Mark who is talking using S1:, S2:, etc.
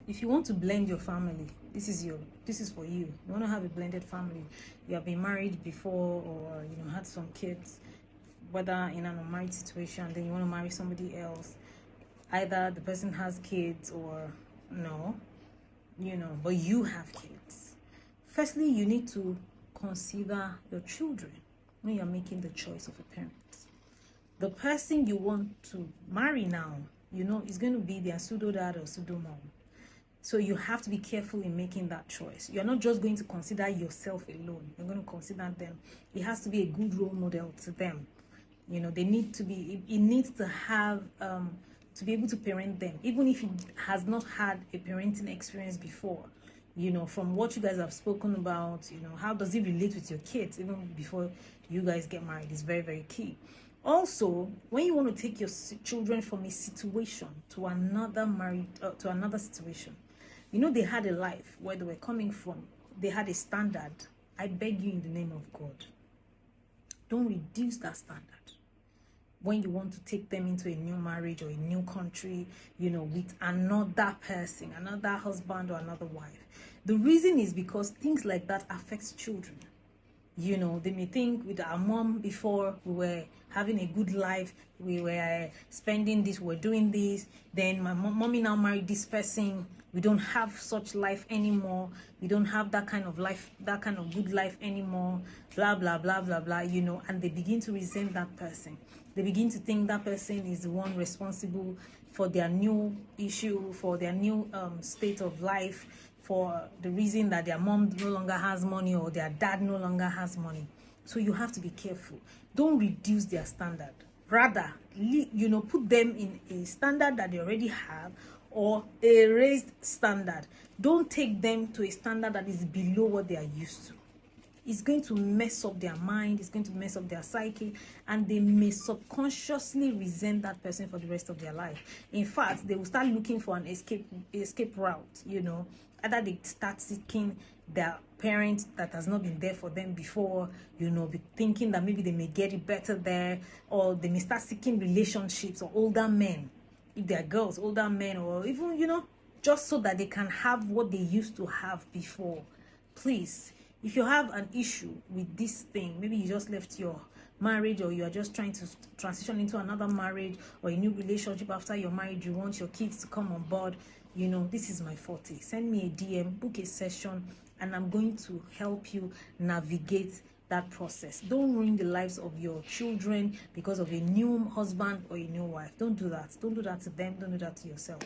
S1: if you want to blend your family, this is for you. You want to have a blended family. You have been married before, or had some kids, whether in an unmarried situation, then you want to marry somebody else. Either the person has kids or no, but you have kids. Firstly, you need to consider your children when you're making the choice of a parent. The person you want to marry now, is going to be their pseudo dad or pseudo mom. So you have to be careful in making that choice. You're not just going to consider yourself alone. You're going to consider them. It has to be a good role model to them. They need to be, it needs to have, to be able to parent them, even if it has not had a parenting experience before. From what you guys have spoken about, how does it relate with your kids even before you guys get married is very, very key. Also, when you want to take your children from a situation to another to another situation, they had a life where they were coming from. They had a standard. I beg you in the name of God, don't reduce that standard when you want to take them into a new marriage or a new country, with another person, another husband or another wife. The reason is because things like that affects children. They may think with our mom before we were having a good life, we were spending this, we're doing this, then my mommy now married this person, we don't have such life anymore, we don't have that kind of life, that kind of good life anymore, blah blah blah blah blah, and they begin to resent that person. They begin to think that person is the one responsible for their new issue, for their new state of life, for the reason that their mom no longer has money or their dad no longer has money. So you have to be careful. Don't reduce their standard. Rather, put them in a standard that they already have or a raised standard. Don't take them to a standard that is below what they are used to. It's going to mess up their mind, it's going to mess up their psyche, and they may subconsciously resent that person for the rest of their life. In fact, they will start looking for an escape route, Either they start seeking their parent that has not been there for them before, be thinking that maybe they may get it better there, or they may start seeking relationships or older men, if they are girls, older men, or even, just so that they can have what they used to have before. Please, if you have an issue with this thing, maybe you just left your marriage, or you are just trying to transition into another marriage or a new relationship after your marriage, you want your kids to come on board, this is my forte. Send me a DM, book a session, and I'm going to help you navigate that process. Don't ruin the lives of your children because of a new husband or a new wife. Don't do that. Don't do that to them. Don't do that to yourself.